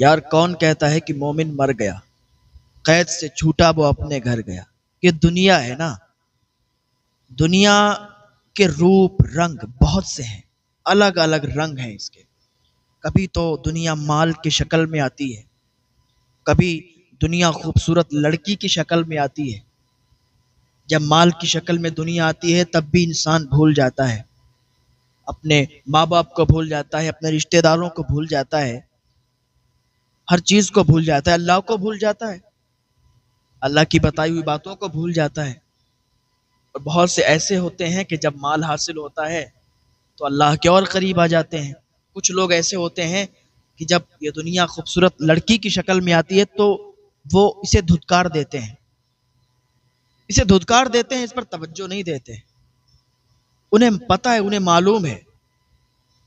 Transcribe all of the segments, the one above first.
یار کون کہتا ہے کہ مومن مر گیا، قید سے چھوٹا وہ اپنے گھر گیا۔ یہ دنیا ہے نا، دنیا کے روپ رنگ بہت سے ہیں، الگ الگ رنگ ہیں اس کے۔ کبھی تو دنیا مال کی شکل میں آتی ہے، کبھی دنیا خوبصورت لڑکی کی شکل میں آتی ہے۔ جب مال کی شکل میں دنیا آتی ہے تب بھی انسان بھول جاتا ہے، اپنے ماں باپ کو بھول جاتا ہے، اپنے رشتہ داروں کو بھول جاتا ہے، ہر چیز کو بھول جاتا ہے، اللہ کو بھول جاتا ہے، اللہ کی بتائی ہوئی باتوں کو بھول جاتا ہے۔ اور بہت سے ایسے ہوتے ہیں کہ جب مال حاصل ہوتا ہے تو اللہ کے اور قریب آ جاتے ہیں۔ کچھ لوگ ایسے ہوتے ہیں کہ جب یہ دنیا خوبصورت لڑکی کی شکل میں آتی ہے تو وہ اسے دھتکار دیتے ہیں، اسے دھتکار دیتے ہیں، اس پر توجہ نہیں دیتے۔ انہیں پتہ ہے، انہیں معلوم ہے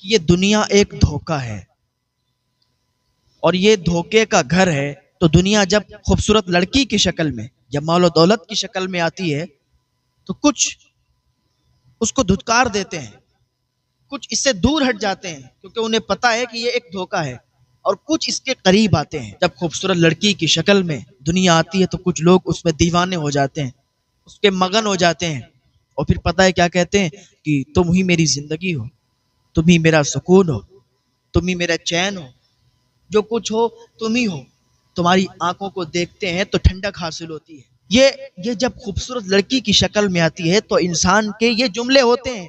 کہ یہ دنیا ایک دھوکہ ہے اور یہ دھوکے کا گھر ہے۔ تو دنیا جب خوبصورت لڑکی کی شکل میں، جب مال و دولت کی شکل میں آتی ہے تو کچھ اس کو دھتکار دیتے ہیں، کچھ اس سے دور ہٹ جاتے ہیں کیونکہ انہیں پتہ ہے کہ یہ ایک دھوکہ ہے، اور کچھ اس کے قریب آتے ہیں۔ جب خوبصورت لڑکی کی شکل میں دنیا آتی ہے تو کچھ لوگ اس میں دیوانے ہو جاتے ہیں، اس کے مگن ہو جاتے ہیں، اور پھر پتہ ہے کیا کہتے ہیں کہ تم ہی میری زندگی ہو، تم ہی میرا سکون ہو، تم ہی میرا چین ہو، جو کچھ ہو تم ہی ہو۔ تمہاری آنکھوں کو دیکھتے ہیں تو ٹھنڈک حاصل ہوتی ہے۔ یہ جب خوبصورت لڑکی کی شکل میں آتی ہے تو انسان کے یہ جملے ہوتے ہیں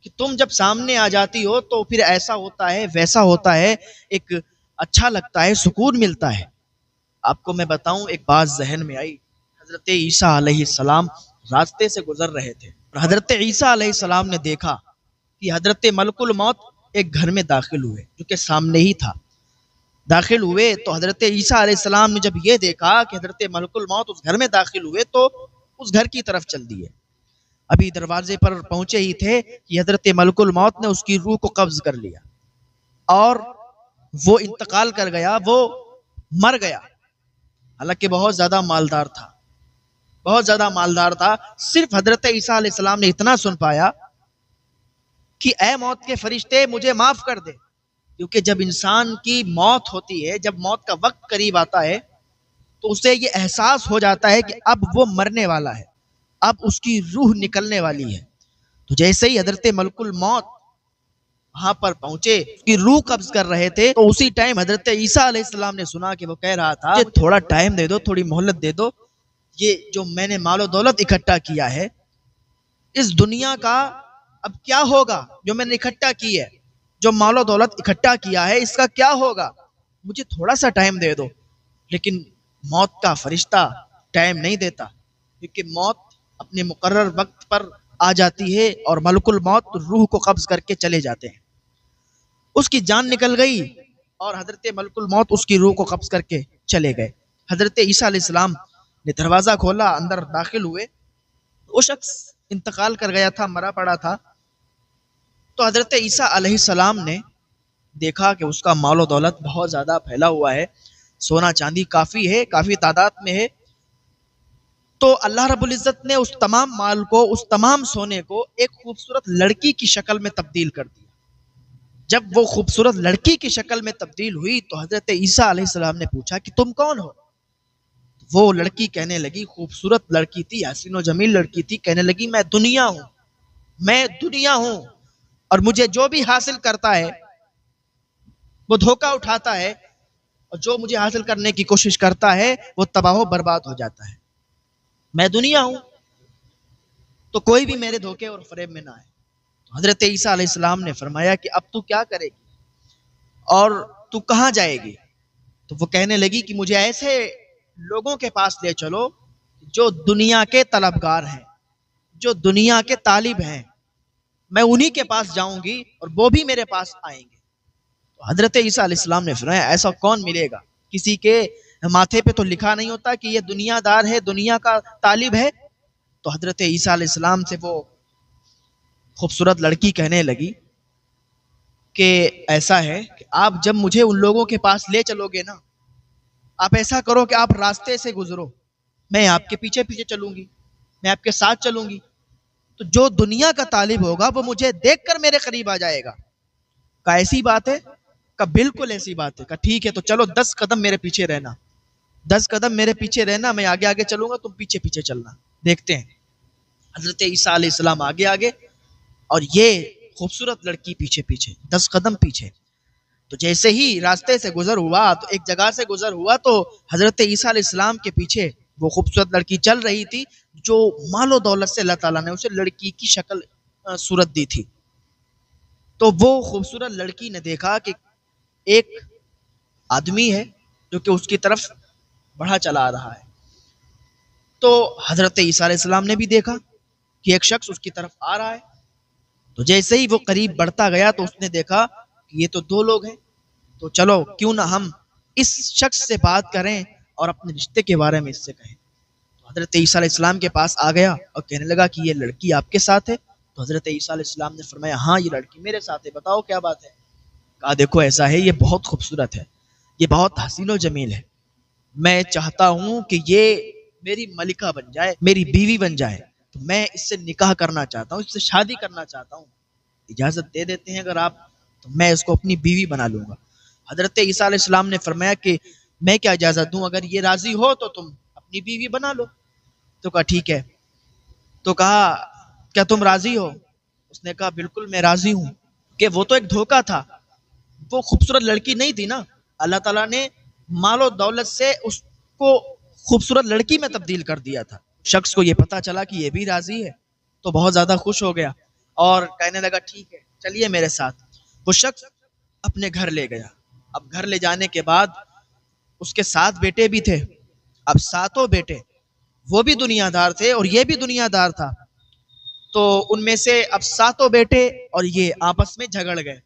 کہ تم جب سامنے آ جاتی ہو تو پھر ایسا ہوتا ہے، ویسا ہوتا ہے، ایک اچھا لگتا ہے، سکون ملتا ہے۔ آپ کو میں بتاؤں، ایک بات ذہن میں آئی۔ حضرت عیسیٰ علیہ السلام راستے سے گزر رہے تھے اور حضرت عیسیٰ علیہ السلام نے دیکھا کہ حضرت ملک الموت ایک گھر میں داخل ہوئے، جو کہ سامنے ہی تھا۔ داخل ہوئے تو حضرت عیسیٰ علیہ السلام نے جب یہ دیکھا کہ حضرت ملک الموت اس گھر میں داخل ہوئے تو اس گھر کی طرف چل دیے۔ ابھی دروازے پر پہنچے ہی تھے کہ حضرت ملک الموت نے اس کی روح کو قبض کر لیا اور وہ انتقال کر گیا، وہ مر گیا۔ حالانکہ بہت زیادہ مالدار تھا، بہت زیادہ مالدار تھا۔ صرف حضرت عیسیٰ علیہ السلام نے اتنا سن پایا کہ اے موت کے فرشتے مجھے معاف کر دے، کیونکہ جب انسان کی موت ہوتی ہے، جب موت کا وقت قریب آتا ہے تو اسے یہ احساس ہو جاتا ہے کہ اب وہ مرنے والا ہے، اب اس کی روح نکلنے والی ہے۔ تو جیسے ہی حضرت ملک الموت وہاں پر پہنچے، اس کی روح قبض کر رہے تھے، تو اسی ٹائم حضرت عیسیٰ علیہ السلام نے سنا کہ وہ کہہ رہا تھا کہ تھوڑا ٹائم دے دو، تھوڑی مہلت دے دو، یہ جو میں نے مال و دولت اکٹھا کیا ہے، اس دنیا کا اب کیا ہوگا؟ جو میں نے اکٹھا کی ہے، جو مال و دولت اکٹھا کیا ہے، اس کا کیا ہوگا؟ مجھے تھوڑا سا ٹائم دے دو۔ لیکن موت کا فرشتہ ٹائم نہیں دیتا، کیونکہ موت اپنے مقرر وقت پر آ جاتی ہے اور ملک الموت روح کو قبض کر کے چلے جاتے ہیں۔ اس کی جان نکل گئی اور حضرت ملک الموت اس کی روح کو قبض کر کے چلے گئے۔ حضرت عیسیٰ علیہ السلام نے دروازہ کھولا، اندر داخل ہوئے۔ وہ شخص انتقال کر گیا تھا، مرا پڑا تھا۔ تو حضرت عیسیٰ علیہ السلام نے دیکھا کہ اس کا مال و دولت بہت زیادہ پھیلا ہوا ہے، سونا چاندی کافی ہے، کافی تعداد میں ہے۔ تو اللہ رب العزت نے اس تمام مال کو، اس تمام سونے کو ایک خوبصورت لڑکی کی شکل میں تبدیل کر دیا۔ جب وہ خوبصورت لڑکی کی شکل میں تبدیل ہوئی تو حضرت عیسیٰ علیہ السلام نے پوچھا کہ تم کون ہو؟ وہ لڑکی کہنے لگی، خوبصورت لڑکی تھی، حسین و جمیل لڑکی تھی، کہنے لگی میں دنیا ہوں، میں دنیا ہوں، اور مجھے جو بھی حاصل کرتا ہے وہ دھوکہ اٹھاتا ہے، اور جو مجھے حاصل کرنے کی کوشش کرتا ہے وہ تباہ و برباد ہو جاتا ہے۔ میں دنیا ہوں، تو کوئی بھی میرے دھوکے اور فریب میں نہ آئے۔ تو حضرت عیسیٰ علیہ السلام نے فرمایا کہ اب تو کیا کرے گی اور تو کہاں جائے گی؟ تو وہ کہنے لگی کہ مجھے ایسے لوگوں کے پاس لے چلو جو دنیا کے طلبگار ہیں، جو دنیا کے طالب ہیں، میں انہی کے پاس جاؤں گی اور وہ بھی میرے پاس آئیں گے۔ تو حضرت عیسیٰ علیہ السلام نے فرمایا ایسا کون ملے گا؟ کسی کے ماتھے پہ تو لکھا نہیں ہوتا کہ یہ دنیا دار ہے، دنیا کا طالب ہے۔ تو حضرت عیسیٰ علیہ السلام سے وہ خوبصورت لڑکی کہنے لگی کہ ایسا ہے کہ آپ جب مجھے ان لوگوں کے پاس لے چلو گے نا، آپ ایسا کرو کہ آپ راستے سے گزرو، میں آپ کے پیچھے پیچھے چلوں گی، میں آپ کے ساتھ چلوں گی، تو جو دنیا کا طالب ہوگا وہ مجھے دیکھ کر میرے قریب آ جائے گا۔ کہا ایسی بات ہے؟ کہا بالکل ایسی بات ہے. کہا ٹھیک ہے تو چلو 10 قدم میرے پیچھے رہنا. 10 قدم میرے پیچھے رہنا, میں آگے آگے چلوں گا, تم پیچھے پیچھے چلنا. دیکھتے ہیں. حضرت عیسیٰ علیہ السلام آگے آگے اور یہ خوبصورت لڑکی پیچھے پیچھے, 10 قدم پیچھے. تو جیسے ہی راستے سے گزر ہوا, تو ایک جگہ سے گزر ہوا, تو حضرت عیسیٰ علیہ السلام کے پیچھے وہ خوبصورت لڑکی چل رہی تھی جو مال و دولت سے اللہ تعالیٰ نے اسے لڑکی کی شکل صورت دی تھی. تو وہ خوبصورت لڑکی نے دیکھا کہ ایک آدمی ہے جو کہ اس کی طرف بڑھا چلا آ رہا ہے. تو حضرت عیسیٰ علیہ السلام نے بھی دیکھا کہ ایک شخص اس کی طرف آ رہا ہے. تو جیسے ہی وہ قریب بڑھتا گیا تو اس نے دیکھا کہ یہ تو 2 لوگ ہیں, تو چلو کیوں نہ ہم اس شخص سے بات کریں اور اپنے رشتے کے بارے میں اس سے کہیں. تو حضرت عیسیٰ علیہ السلام کے پاس آ گیا اور کہنے لگا کہ یہ لڑکی آپ کے ساتھ ہے. تو حضرت عیسیٰ علیہ السلام نے فرمایا ہاں یہ لڑکی میرے ساتھ ہے, بتاؤ کیا بات ہے. کہا دیکھو ایسا ہے, یہ بہت خوبصورت ہے, یہ بہت حسین و جمیل ہے, میں چاہتا ہوں کہ یہ میری ملکہ بن جائے, میری بیوی بن جائے. تو میں اس سے نکاح کرنا چاہتا ہوں, اس سے شادی کرنا چاہتا ہوں, اجازت دے دیتے ہیں اگر آپ, تو میں اس کو اپنی بیوی بنا لوں گا. حضرت عیسیٰ علیہ السلام نے فرمایا کہ میں کیا اجازت دوں, اگر یہ راضی ہو تو تم اپنی بیوی بنا لو. تو کہا ٹھیک ہے. تو کہا کیا تم راضی ہو؟ اس نے کہا بالکل میں راضی ہوں. کہ وہ تو ایک دھوکہ تھا, وہ خوبصورت لڑکی نہیں تھی نا, اللہ تعالیٰ نے مال و دولت سے اس کو خوبصورت لڑکی میں تبدیل کر دیا تھا. شخص کو یہ پتا چلا کہ یہ بھی راضی ہے تو بہت زیادہ خوش ہو گیا اور کہنے لگا ٹھیک ہے چلیے میرے ساتھ. وہ شخص اپنے گھر لے گیا. اب گھر لے جانے کے بعد اس کے 7 بیٹے بھی تھے. اب 7 بیٹے وہ بھی دنیا دار تھے اور یہ بھی دنیا دار تھا. تو ان میں سے اب 7 بیٹے اور یہ آپس میں جھگڑ گئے.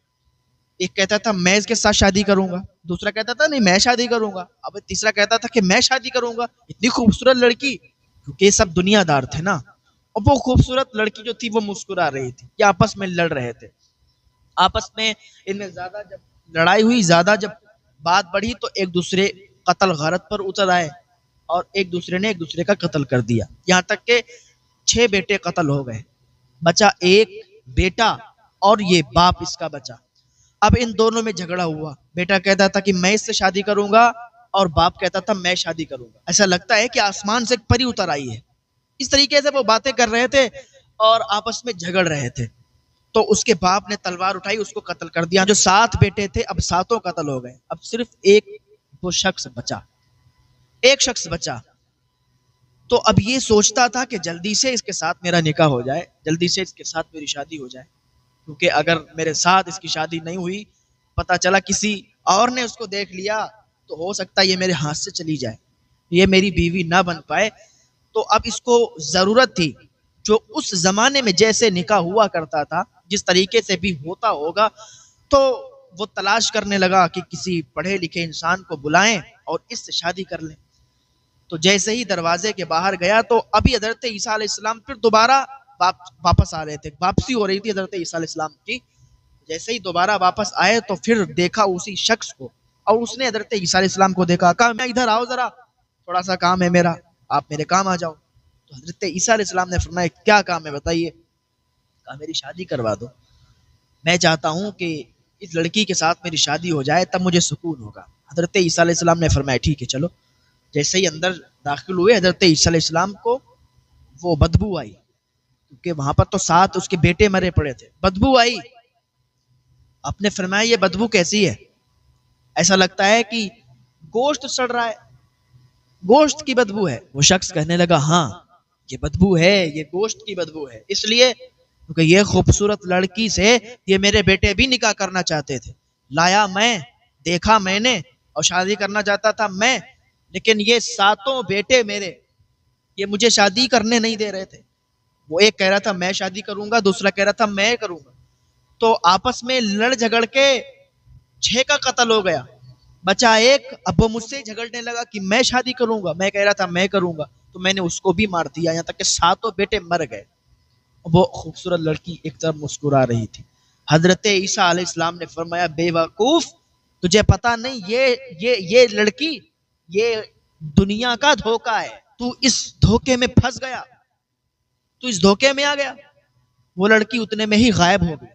ایک کہتا تھا میں اس کے ساتھ شادی کروں گا, دوسرا کہتا تھا نہیں میں شادی کروں گا, اب تیسرا کہتا تھا کہ میں شادی کروں گا. اتنی خوبصورت لڑکی, کیونکہ یہ سب دنیا دار تھے نا, اور وہ خوبصورت لڑکی جو تھی وہ مسکرا رہی تھی. یہ آپس میں لڑ رہے تھے. آپس میں ان میں زیادہ جب لڑائی ہوئی, زیادہ جب بات بڑھی, تو ایک دوسرے قتل غارت پر اتر آئے اور ایک دوسرے نے ایک دوسرے کا قتل کر دیا. یہاں تک کہ 6 بیٹے قتل ہو گئے, بچا ایک بیٹا اور یہ باپ اس کا بچا. اب ان دونوں میں جھگڑا ہوا. بیٹا کہتا تھا کہ میں اس سے شادی کروں گا اور باپ کہتا تھا میں شادی کروں گا. ایسا لگتا ہے کہ آسمان سے ایک پری اتر آئی ہے. اس طریقے سے وہ باتیں کر رہے تھے اور آپس میں جھگڑ رہے تھے. تو اس کے باپ نے تلوار اٹھائی, اس کو قتل کر دیا. جو 7 بیٹے تھے اب 7 قتل ہو گئے. اب صرف ایک وہ شخص بچا, ایک شخص بچا. تو اب یہ سوچتا تھا کہ جلدی سے اس کے ساتھ میرا نکاح ہو جائے, جلدی سے اس کے ساتھ میری شادی ہو جائے, کیونکہ اگر میرے ساتھ اس کی شادی نہیں ہوئی, پتہ چلا کسی اور نے اس کو دیکھ لیا, تو ہو سکتا ہے یہ میرے ہاتھ سے چلی جائے, یہ میری بیوی نہ بن پائے. تو اب اس کو ضرورت تھی جو اس زمانے میں جیسے نکاح ہوا کرتا تھا, جس طریقے سے بھی ہوتا ہوگا, تو وہ تلاش کرنے لگا کہ کسی پڑھے لکھے انسان کو بلائیں اور اس سے شادی کر لیں. تو جیسے ہی دروازے کے باہر گیا تو ابھی حضرت عیسیٰ علیہ السلام پھر دوبارہ واپس آ رہے تھے, واپسی ہو رہی تھی حضرت عیسیٰ علیہ السلام کی. جیسے ہی دوبارہ واپس آئے تو پھر دیکھا اسی شخص کو, اور اس نے حضرت عیسیٰ علیہ السلام کو دیکھا, کہا میں ادھر آؤ ذرا, تھوڑا سا کام ہے میرا, آپ میرے کام آ جاؤ. تو حضرت عیسیٰ علیہ السلام نے فرمایا کیا کام ہے بتائیے. کہا میری شادی کروا دو, میں چاہتا ہوں کہ اس لڑکی کے ساتھ میری شادی ہو جائے, تب مجھے سکون ہوگا. حضرت عیسیٰ علیہ السلام نے فرمایا ٹھیک ہے چلو. جیسے ہی اندر داخل ہوئے, حضرت عیسیٰ علیہ السلام کو وہ بدبو آئی, کیونکہ وہاں پر تو 7 اس کے بیٹے مرے پڑے تھے. بدبو آئی. آپ نے فرمایا یہ بدبو کیسی ہے؟ ایسا لگتا ہے کہ گوشت سڑ رہا ہے, گوشت کی بدبو ہے. وہ شخص کہنے لگا ہاں یہ بدبو ہے, یہ گوشت کی بدبو ہے. اس لیے کیونکہ یہ خوبصورت لڑکی سے یہ میرے بیٹے بھی نکاح کرنا چاہتے تھے, لایا میں, دیکھا میں نے, اور شادی کرنا چاہتا تھا میں, لیکن یہ 7 بیٹے میرے یہ مجھے شادی کرنے نہیں دے رہے تھے. وہ ایک کہہ رہا تھا میں شادی کروں گا, دوسرا کہہ رہا تھا میں کروں گا. تو آپس میں لڑ جھگڑ کے 6 کا قتل ہو گیا, بچا ایک. اب وہ مجھ سے جھگڑنے لگا کہ میں شادی کروں گا, میں کہہ رہا تھا میں کروں گا, تو میں نے اس کو بھی مار دیا, یہاں تک کہ 7 بیٹے مر گئے. وہ خوبصورت لڑکی ایک طرف مسکرا رہی تھی. حضرت عیسیٰ علیہ السلام نے فرمایا بے وقوف, تجھے پتا نہیں یہ لڑکی یہ دنیا کا دھوکہ ہے, تو اس دھوکے میں پھنس گیا, تو اس دھوکے میں آ گیا. وہ لڑکی اتنے میں ہی غائب ہو گئی,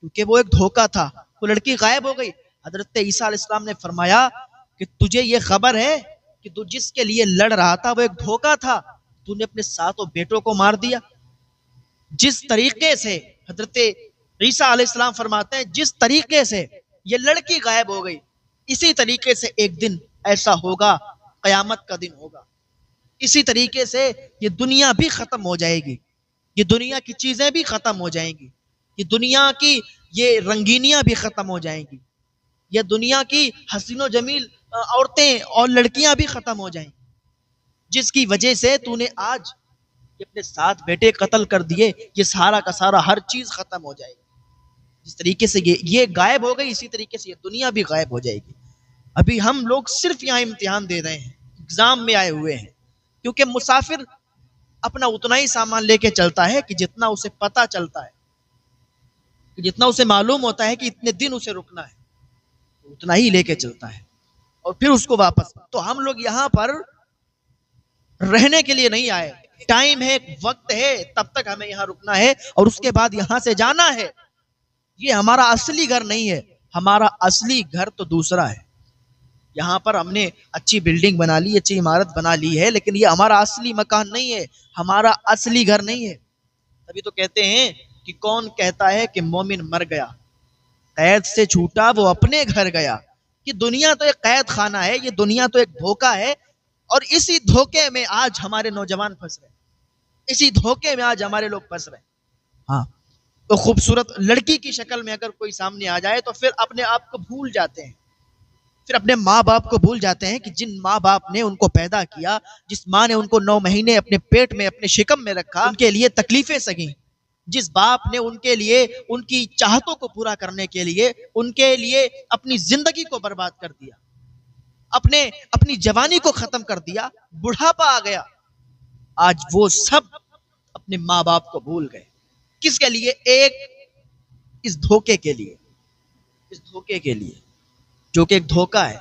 کیونکہ وہ ایک دھوکہ تھا, وہ لڑکی غائب ہو گئی. حضرت عیسیٰ علیہ السلام نے فرمایا کہ تجھے یہ خبر ہے کہ تو جس کے لیے لڑ رہا تھا وہ ایک دھوکہ تھا، تو نے اپنے ساتوں بیٹوں کو مار دیا۔ جس طریقے سے حضرت عیسیٰ علیہ السلام فرماتے ہیں جس طریقے سے یہ لڑکی غائب ہو گئی، اسی طریقے سے ایک دن ایسا ہوگا، قیامت کا دن ہوگا، اسی طریقے سے یہ دنیا بھی ختم ہو جائے گی، یہ دنیا کی چیزیں بھی ختم ہو جائیں گی، یہ دنیا کی یہ رنگینیاں بھی ختم ہو جائیں گی، یہ دنیا کی حسین و جمیل عورتیں اور لڑکیاں بھی ختم ہو جائیں گی، جس کی وجہ سے تو نے آج اپنے 7 بیٹے قتل کر دیے، یہ سارا کا سارا ہر چیز ختم ہو جائے گی۔ جس طریقے سے یہ غائب ہو گئی، اسی طریقے سے یہ دنیا بھی غائب ہو جائے گی۔ ابھی ہم لوگ صرف یہاں امتحان دے رہے ہیں، ایگزام میں آئے ہوئے ہیں، کیونکہ مسافر اپنا اتنا ہی سامان لے کے چلتا ہے کہ جتنا اسے پتا چلتا ہے، کہ جتنا اسے معلوم ہوتا ہے کہ اتنے دن اسے رکنا ہے، اتنا ہی لے کے چلتا ہے اور پھر اس کو واپس۔ تو ہم لوگ یہاں پر رہنے کے لیے نہیں آئے، ٹائم ہے، وقت ہے، تب تک ہمیں یہاں رکنا ہے اور اس کے بعد یہاں سے جانا ہے۔ یہ ہمارا اصلی گھر نہیں ہے، ہمارا اصلی گھر تو دوسرا ہے۔ یہاں پر ہم نے اچھی بلڈنگ بنا لی، اچھی عمارت بنا لی ہے، لیکن یہ ہمارا اصلی مکان نہیں ہے، ہمارا اصلی گھر نہیں ہے۔ تبھی تو کہتے ہیں کہ کون کہتا ہے کہ مومن مر گیا، قید سے چھوٹا وہ اپنے گھر گیا۔ یہ دنیا تو ایک قید خانہ ہے، یہ دنیا تو ایک دھوکہ ہے، اور اسی دھوکے میں آج ہمارے نوجوان پھنس رہے ہیں، اسی دھوکے میں آج ہمارے لوگ پھنس رہے ہیں۔ ہاں، تو خوبصورت لڑکی کی شکل میں اگر کوئی سامنے آ جائے تو پھر اپنے آپ کو بھول جاتے ہیں، پھر اپنے ماں باپ کو بھول جاتے ہیں کہ جن ماں باپ نے ان کو پیدا کیا، جس ماں نے ان کو 9 مہینے اپنے پیٹ میں اپنے شکم میں رکھا، ان کے لیے تکلیفیں سہیں، جس باپ نے ان کے لیے ان کی چاہتوں کو پورا کرنے کے لیے ان کے لیے اپنی زندگی کو برباد کر دیا، اپنی جوانی کو ختم کر دیا، بڑھاپا آ گیا، آج وہ سب اپنے ماں باپ کو بھول گئے۔ کس کے لیے؟ ایک اس دھوکے کے لیے، اس دھوکے کے لیے جو کہ ایک دھوکہ ہے۔